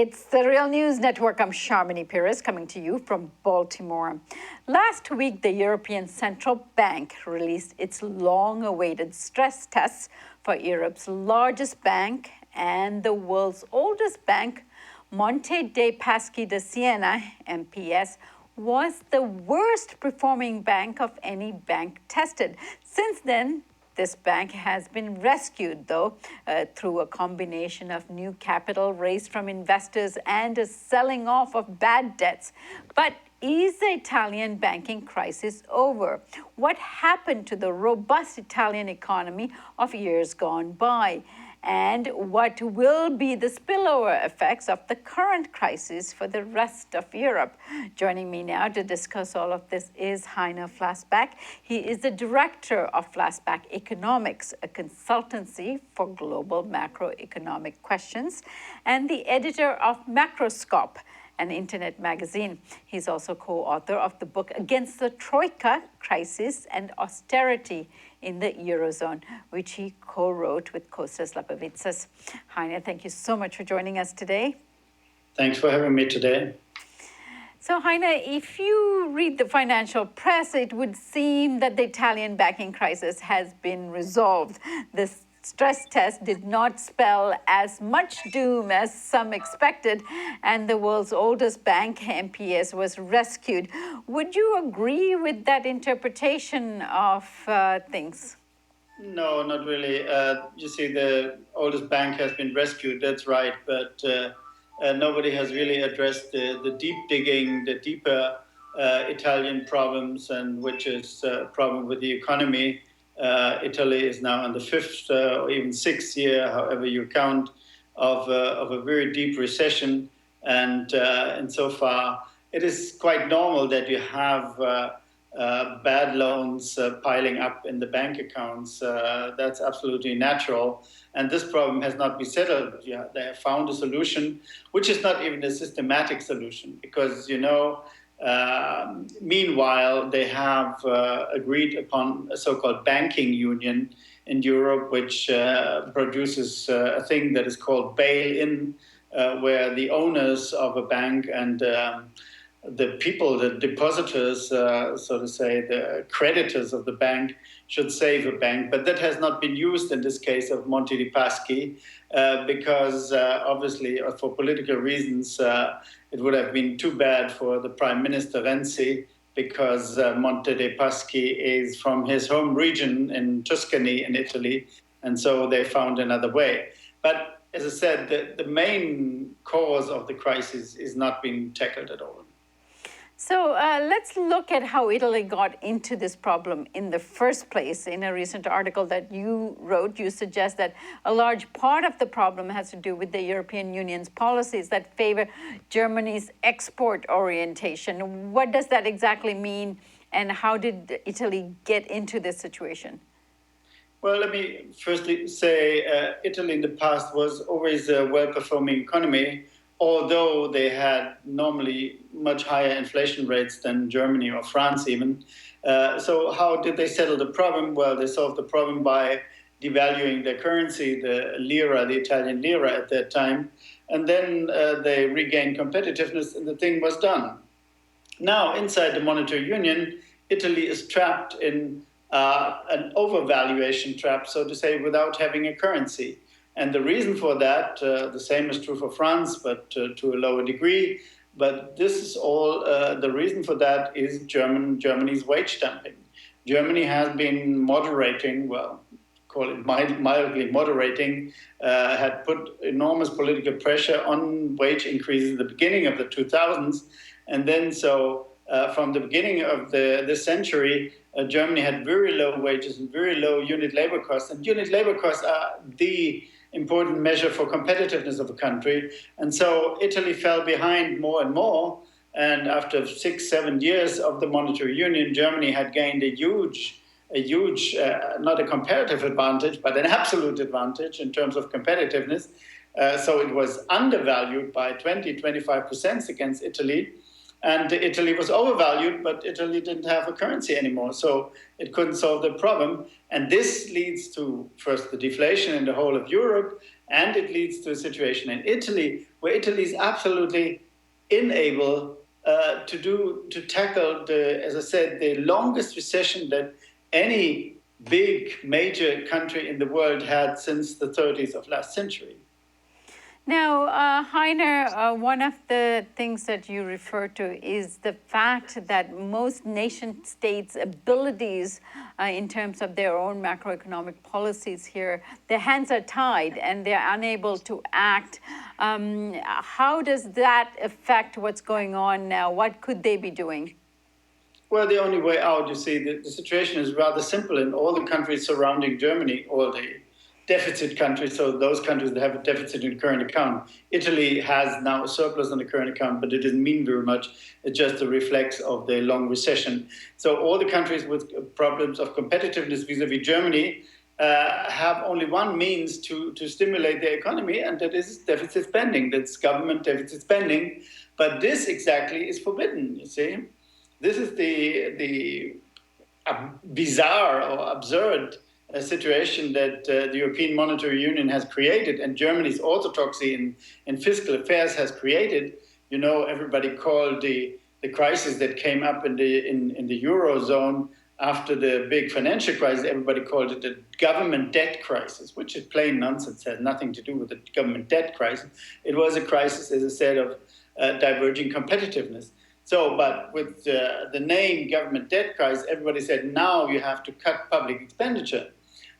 It's the Real News Network. I'm Sharmini Perez coming to you from Baltimore. Last week, the European Central Bank released its long-awaited stress tests for Europe's largest bank and the world's oldest bank. Monte dei Paschi di Siena, MPS, was the worst performing bank of any bank tested. Since then, this bank has been rescued, though, through a combination of new capital raised from investors and a selling off of bad debts. But is the Italian banking crisis over? What happened to the robust Italian economy of years gone by? And what will be the spillover effects of the current crisis for the rest of Europe? Joining me now to discuss all of this is Heiner Flassbeck. He is the director of Flassbeck Economics, a consultancy for global macroeconomic questions, and the editor of Macroeconomic, an internet magazine. He's also co-author of the book Against the Troika, Crisis and Austerity in the Eurozone, which he co-wrote with Kostas Lapavitsas. Heiner, thank you so much for joining us today. Thanks for having me today. So, Heiner, if you read the financial press, it would seem that the Italian banking crisis has been resolved. This stress test did not spell as much doom as some expected, and the world's oldest bank, MPS, was rescued. Would you agree with that interpretation of things? No, not really. You see, the oldest bank has been rescued, that's right, but nobody has really addressed the deep digging, the deeper Italian problems, and which is a problem with the economy. Italy is now in the fifth or even sixth year, however you count, of a very deep recession. And so far, it is quite normal that you have bad loans piling up in the bank accounts. That's absolutely natural. And this problem has not been settled. Yeah, they have found a solution, which is not even a systematic solution, because, meanwhile, they have agreed upon a so-called banking union in Europe, which produces a thing that is called bail-in, where the owners of a bank and the people, the depositors, so to say, the creditors of the bank should save a bank. But that has not been used in this case of Monte dei Paschi, because obviously for political reasons, it would have been too bad for the Prime Minister Renzi, because Monte dei Paschi is from his home region in Tuscany in Italy, and so they found another way. But as I said, the main cause of the crisis is not being tackled at all. So let's look at how Italy got into this problem in the first place. In a recent article that you wrote, you suggest that a large part of the problem has to do with the European Union's policies that favor Germany's export orientation. What does that exactly mean, and how did Italy get into this situation? Well, let me firstly say Italy in the past was always a well-performing economy, although they had normally much higher inflation rates than Germany or France even. So how did they settle the problem? Well, they solved the problem by devaluing their currency, the lira, the Italian lira at that time. And then they regained competitiveness, and the thing was done. Now, inside the monetary union, Italy is trapped in an overvaluation trap, so to say, without having a currency. And the reason for that, the same is true for France, but to a lower degree. But this is all, the reason for that is Germany's wage dumping. Germany has been moderating, well, call it mildly moderating, had put enormous political pressure on wage increases at the beginning of the 2000s. And then from the beginning of this century, Germany had very low wages and very low unit labor costs. And unit labor costs are the important measure for competitiveness of a country. And so Italy fell behind more and more. And after 6-7 years of the monetary union, Germany had gained a huge, not a comparative advantage, but an absolute advantage in terms of competitiveness. So it was undervalued by 20-25% against Italy. And Italy was overvalued, but Italy didn't have a currency anymore, so it couldn't solve the problem. And this leads to, first, the deflation in the whole of Europe, and it leads to a situation in Italy where Italy is absolutely unable to tackle as I said, the longest recession that any big major country in the world had since the 30s of last century. Now, Heiner, one of the things that you refer to is the fact that most nation states' abilities in terms of their own macroeconomic policies here, their hands are tied and they're unable to act. How does that affect what's going on now? What could they be doing? Well, the only way out, you see, the situation is rather simple in all the countries surrounding Germany, all the deficit countries, so those countries that have a deficit in current account. Italy has now a surplus on the current account, but it doesn't mean very much. It's just a reflex of the long recession. So all the countries with problems of competitiveness vis-a-vis Germany have only one means to stimulate their economy, and that is deficit spending. That's government deficit spending. But this exactly is forbidden, you see. This is the bizarre or absurd situation that the European Monetary Union has created, and Germany's orthodoxy in fiscal affairs has created. You know, everybody called the crisis that came up in the Eurozone after the big financial crisis, everybody called it the government debt crisis, which is plain nonsense, had nothing to do with the government debt crisis. It was a crisis, as I said, of diverging competitiveness. So, but with the name government debt crisis, everybody said, now you have to cut public expenditure.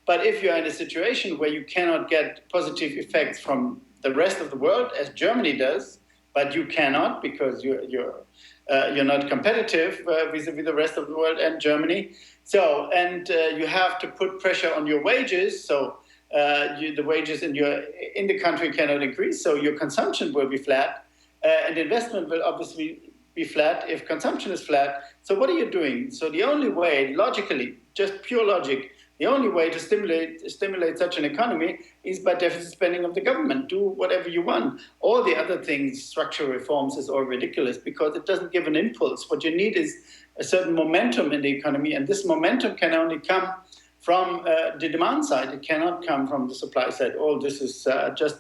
But if you're in a situation where you cannot get positive effects from the rest of the world, as Germany does, but you cannot because you're not competitive vis-a-vis the rest of the world and Germany. So, and you have to put pressure on your wages. So the wages in the country cannot increase. So your consumption will be flat, and investment will obviously be flat if consumption is flat. So what are you doing? So the only way, logically, just pure logic, the only way to stimulate such an economy is by deficit spending of the government. Do whatever you want. All the other things, structural reforms, is all ridiculous because it doesn't give an impulse. What you need is a certain momentum in the economy, and this momentum can only come from the demand side. It cannot come from the supply side. All this is just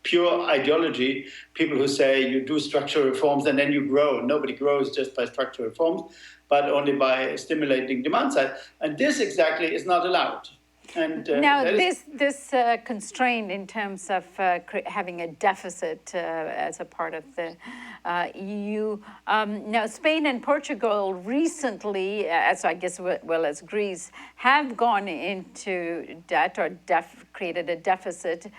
pure ideology. People who say you do structural reforms and then you grow. Nobody grows just by structural reforms, but only by stimulating demand side. And this exactly is not allowed. And now, this constraint in terms of having a deficit as a part of the EU. Now, Spain and Portugal recently, as I guess well as Greece, have gone into debt or created a deficit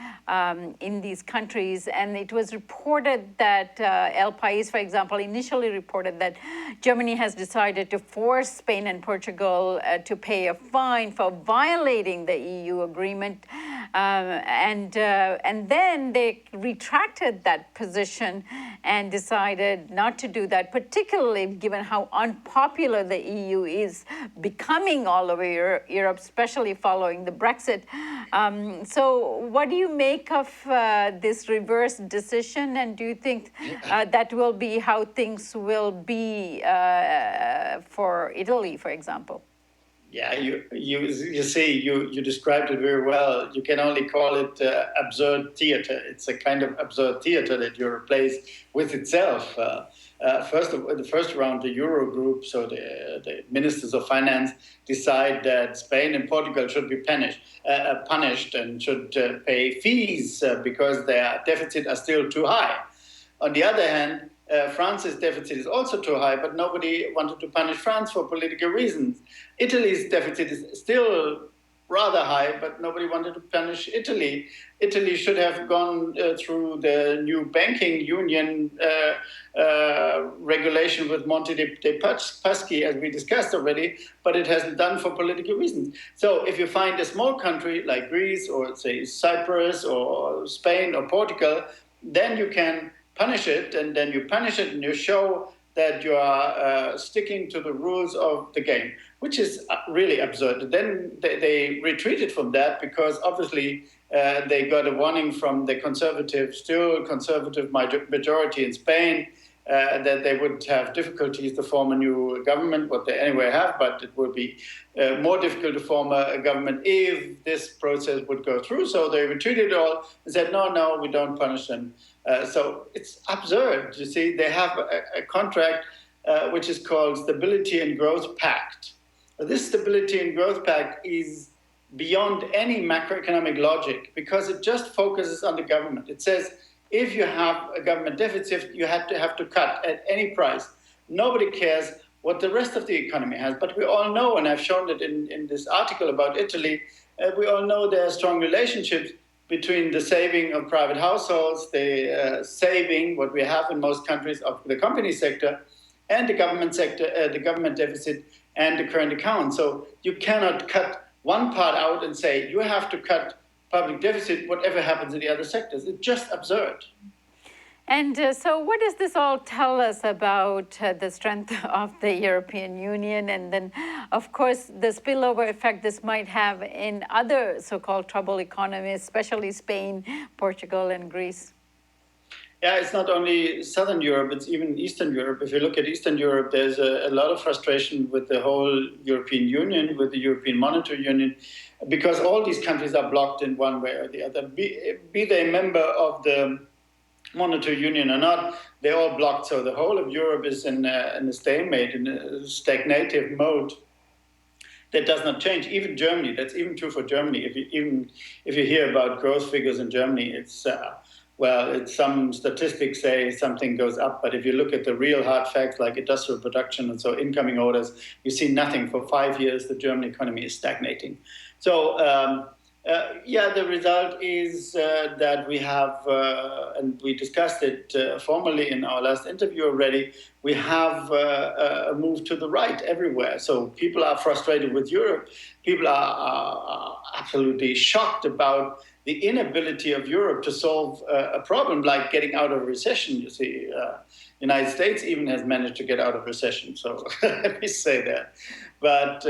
in these countries. And it was reported that El País, for example, initially reported that Germany has decided to force Spain and Portugal to pay a fine for violating the EU agreement, and then they retracted that position and decided not to do that, particularly given how unpopular the EU is becoming all over Europe, especially following the Brexit. So what do you make of this reverse decision, and do you think that will be how things will be for Italy, for example? Yeah, you see, you described it very well. You can only call it absurd theater. It's a kind of absurd theater that Europe plays with itself. The first round, the Eurogroup, so the ministers of finance decide that Spain and Portugal should be punished and should pay fees because their deficit are still too high. On the other hand, France's deficit is also too high, but nobody wanted to punish France for political reasons. Italy's deficit is still rather high, but nobody wanted to punish Italy. Italy should have gone through the new banking union regulation with Monte dei Paschi, as we discussed already, but it hasn't done for political reasons. So if you find a small country like Greece or, say, Cyprus or Spain or Portugal, then you can punish it, and then you punish it and you show that you are sticking to the rules of the game, which is really absurd. Then they retreated from that because obviously they got a warning from the still conservative majority in Spain, that they would have difficulties to form a new government, what they anyway have, but it would be more difficult to form a government if this process would go through. So they retreated all and said, no, we don't punish them. So it's absurd. You see, they have a contract which is called Stability and Growth Pact. This Stability and Growth Pact is beyond any macroeconomic logic because it just focuses on the government. It says, if you have a government deficit, you have to cut at any price. Nobody cares what the rest of the economy has. But we all know, and I've shown it in this article about Italy, we all know there are strong relationships between the saving of private households, the saving, what we have in most countries, of the company sector, and the government sector, the government deficit, and the current account. So you cannot cut one part out and say, you have to cut public deficit, whatever happens in the other sectors. It's just absurd. And so what does this all tell us about the strength of the European Union? And then, of course, the spillover effect this might have in other so-called troubled economies, especially Spain, Portugal, and Greece. Yeah, it's not only Southern Europe, it's even Eastern Europe. If you look at Eastern Europe, there's a lot of frustration with the whole European Union, with the European Monetary Union, because all these countries are blocked in one way or the other. Be they a member of the Monetary Union or not, they're all blocked. So the whole of Europe is in a stalemate, in a stagnative mode that does not change. Even Germany, that's even true for Germany. If you hear about growth figures in Germany, it's some statistics say something goes up, but if you look at the real hard facts like industrial production and so incoming orders, you see nothing. For 5 years, the German economy is stagnating. So, the result is that we have, and we discussed it formally in our last interview already, we have a move to the right everywhere. So people are frustrated with Europe. People are absolutely shocked about the inability of Europe to solve a problem like getting out of recession. You see, United States even has managed to get out of recession. So let me say that. But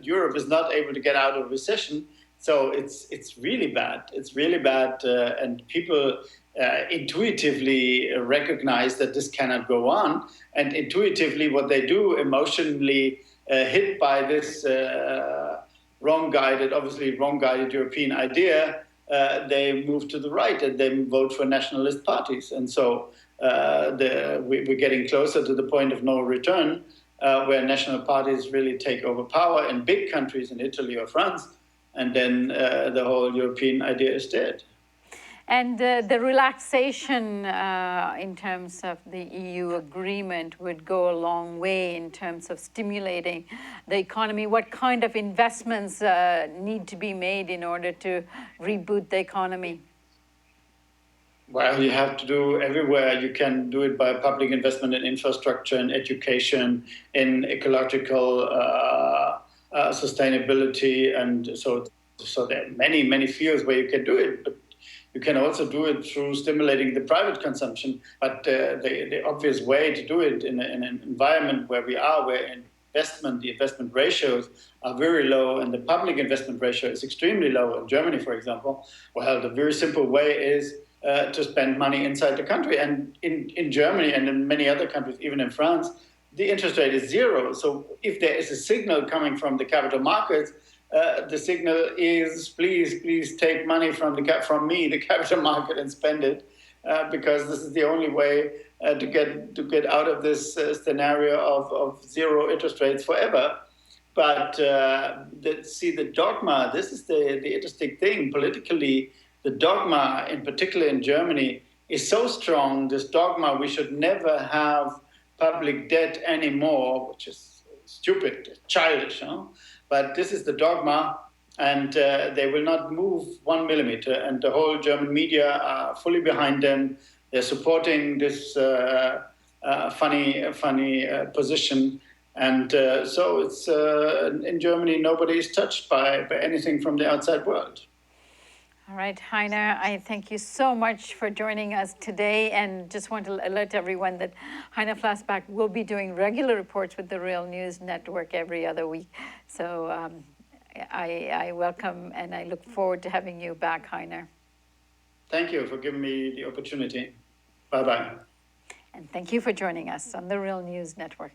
Europe is not able to get out of recession. So it's really bad. It's really bad. And people intuitively recognize that this cannot go on. And intuitively, what they do, emotionally hit by this obviously wrong-guided European idea, they move to the right and they vote for nationalist parties. And so we're getting closer to the point of no return, where national parties really take over power in big countries, in Italy or France, and then the whole European idea is dead. And the relaxation in terms of the EU agreement would go a long way in terms of stimulating the economy. What kind of investments need to be made in order to reboot the economy? Well, you have to do everywhere. You can do it by public investment in infrastructure, in education, in ecological sustainability. And so there are many fields where you can do it. But you can also do it through stimulating the private consumption. But the obvious way to do it in an environment where we are, where the investment ratios are very low and the public investment ratio is extremely low in Germany, for example, well, the very simple way is to spend money inside the country. And in Germany and in many other countries, even in France, the interest rate is zero. So if there is a signal coming from the capital markets, the signal is, please take money from me, the capital market, and spend it, because this is the only way to get out of this scenario of zero interest rates forever. But the dogma. This is the interesting thing politically. The dogma, in particular in Germany, is so strong. This dogma: we should never have public debt anymore, which is stupid, childish, huh? But this is the dogma, and they will not move 1 millimeter. And the whole German media are fully behind them. They're supporting this funny position. And so it's in Germany, nobody is touched by anything from the outside world. All right, Heiner, I thank you so much for joining us today, and just want to alert everyone that Heiner Flassbeck will be doing regular reports with the Real News Network every other week. So I welcome and I look forward to having you back, Heiner. Thank you for giving me the opportunity. Bye-bye. And thank you for joining us on the Real News Network.